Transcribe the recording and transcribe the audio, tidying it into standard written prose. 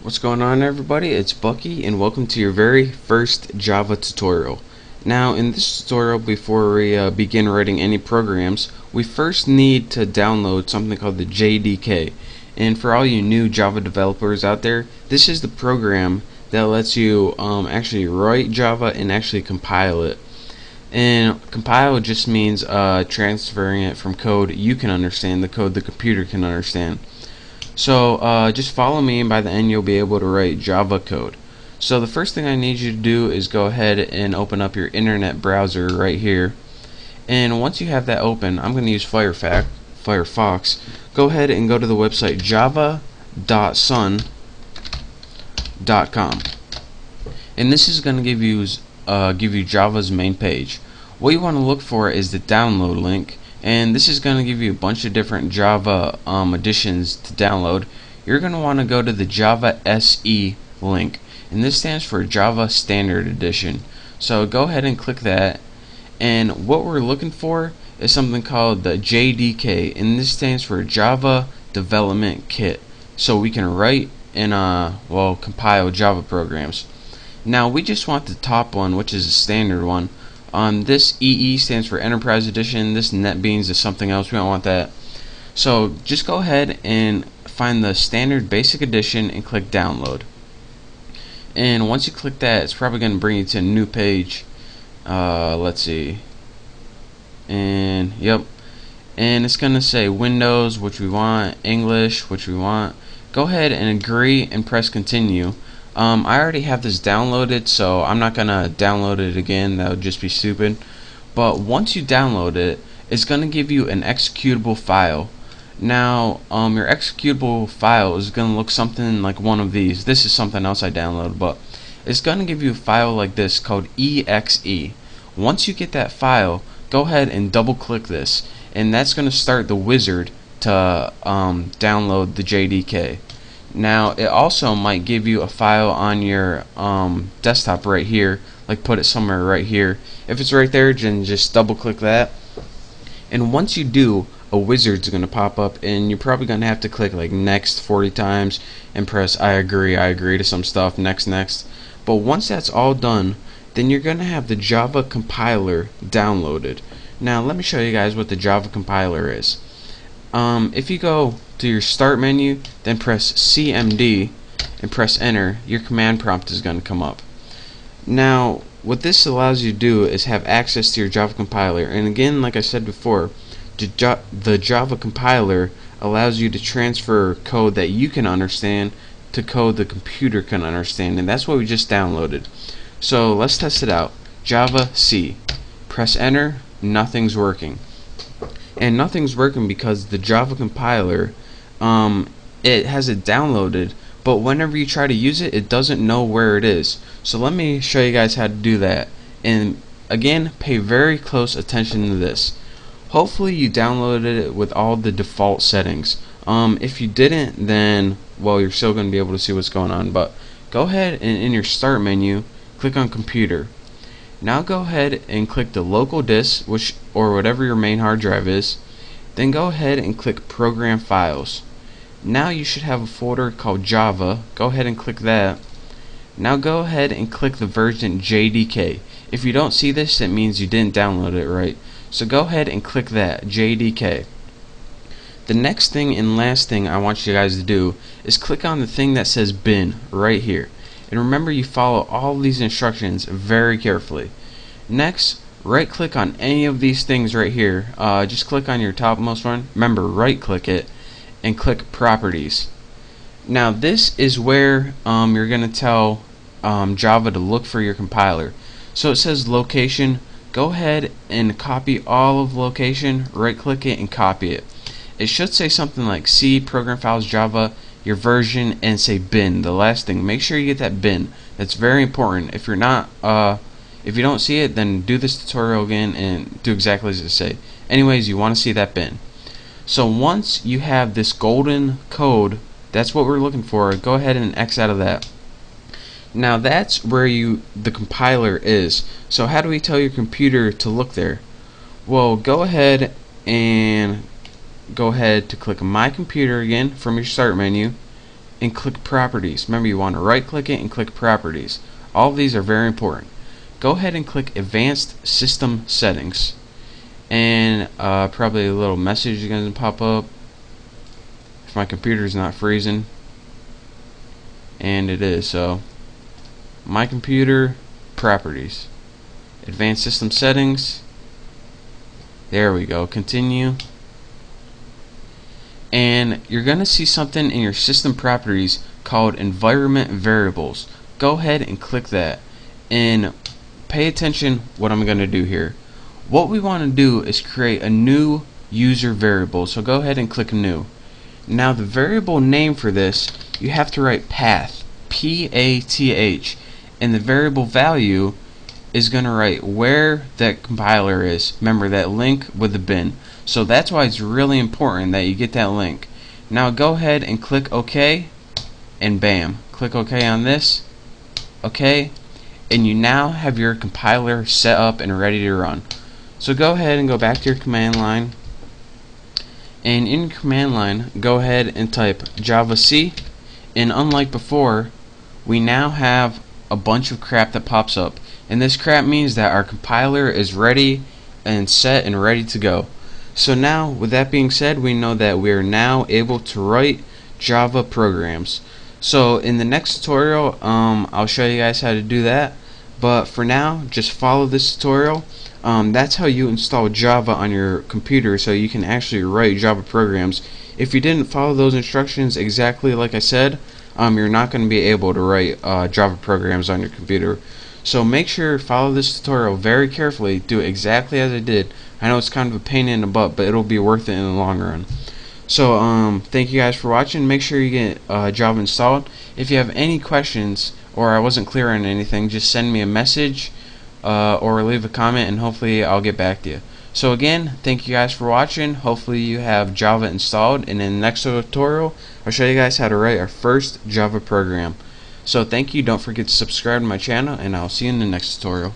What's going on, everybody? It's Bucky and welcome to your very first Java tutorial. Now in this tutorial, before we begin writing any programs, we first need to download something called the JDK. And for all you new Java developers out there, this is the program that lets you actually write Java and actually compile it. And compile just means transferring it from code you can understand, the code the computer can understand. So just follow me, and by the end you'll be able to write Java code. So the first thing I need you to do is go ahead and open up your internet browser right here. And once you have that open, I'm going to use Firefox. Go ahead and go to the website java.sun.com. And this is going to give you Java's main page. What you want to look for is the download link. And this is going to give you a bunch of different Java editions to download. You're going to want to go to the Java SE link, and this stands for Java Standard Edition. So go ahead and click that, and what we're looking for is something called the JDK, and this stands for Java Development Kit, so we can write and compile Java programs. Now we just want the top one, which is a standard one. This EE stands for Enterprise Edition. This NetBeans is something else. We don't want that. So just go ahead and find the standard basic edition and click download. And once you click that, it's probably going to bring you to a new page. Let's see. And yep. And it's going to say Windows, which we want, English, which we want. Go ahead and agree and press continue. I already have this downloaded, so I'm not gonna download it again. That would just be stupid. But once you download it, it's gonna give you an executable file. Now, your executable file is gonna look something like one of these. This is something else I downloaded, but it's gonna give you a file like this called exe. Once you get that file, go ahead and double-click this, and that's gonna start the wizard to download the JDK. Now it also might give you a file on your desktop right here, like put it somewhere right here. If it's right there, then just double click that, and once you do, a wizard's gonna pop up, and you're probably gonna have to click like next 40 times and press I agree to some stuff, next. But once that's all done, then you're gonna have the Java compiler downloaded. Now let me show you guys what the Java compiler is. If you go to your start menu, then press CMD and press enter, your command prompt is going to come up. Now what this allows you to do is have access to your Java compiler, and again, like I said before, the Java compiler allows you to transfer code that you can understand to code the computer can understand, and that's what we just downloaded. So let's test it out. Java C. Press enter, nothing's working. And nothing's working because the Java compiler, it has it downloaded, but whenever you try to use it, it doesn't know where it is. So let me show you guys how to do that. And again, pay very close attention to this. Hopefully you downloaded it with all the default settings. If you didn't, then well, you're still going to be able to see what's going on. But go ahead and in your start menu, click on computer. Now go ahead and click the local disk, or whatever your main hard drive is. Then go ahead and click program files. Now you should have a folder called Java. Go ahead and click that. Now go ahead and click the version JDK. If you don't see this, it means you didn't download it right. So go ahead and click that, JDK. The next thing and last thing I want you guys to do is click on the thing that says bin right here. And remember, you follow all these instructions very carefully. Next, right click on any of these things right here. Just click on your topmost one. Remember, right click it and click properties. Now this is where you're going to tell Java to look for your compiler. So it says location. Go ahead and copy all of location, right click it and copy it. It should say something like C program files Java, your version, and say bin, the last thing. Make sure you get that bin. That's very important. If you're not if you don't see it, then do this tutorial again and do exactly as it say. Anyways, you want to see that bin. So once you have this golden code, that's what we're looking for. Go ahead and X out of that. Now that's where the compiler is. So how do we tell your computer to look there? Well, go ahead to click My Computer again from your start menu, and click Properties. Remember, you want to right click it and click Properties. All of these are very important. Go ahead and click Advanced System Settings, and probably a little message is going to pop up if my computer is not freezing, and it is. So my computer, Properties, Advanced System Settings, there we go, continue, and you're going to see something in your system properties called Environment Variables. Go ahead and click that, and pay attention what I'm going to do here. What we want to do is create a new user variable, so go ahead and click New. Now the variable name for this, you have to write path, P-A-T-H, and the variable value is going to write where that compiler is. Remember that link with the bin. So that's why it's really important that you get that link. Now go ahead and click OK, and bam, click OK on this, OK, and you now have your compiler set up and ready to run. So go ahead and go back to your command line, and in your command line go ahead and type javac, and unlike before, we now have a bunch of crap that pops up, and this crap means that our compiler is ready and set and ready to go. So now, with that being said, we know that we are now able to write Java programs. So in the next tutorial, I'll show you guys how to do that, but for now, just follow this tutorial. That's how you install Java on your computer, so you can actually write Java programs. If you didn't follow those instructions exactly like I said, you're not going to be able to write Java programs on your computer. So make sure to follow this tutorial very carefully. Do it exactly as I did. I know it's kind of a pain in the butt, but it'll be worth it in the long run. So thank you guys for watching. Make sure you get Java installed. If you have any questions or I wasn't clear on anything, just send me a message or leave a comment, and hopefully I'll get back to you. So again, thank you guys for watching. Hopefully you have Java installed, and in the next tutorial I'll show you guys how to write our first Java program. So thank you. Don't forget to subscribe to my channel, and I'll see you in the next tutorial.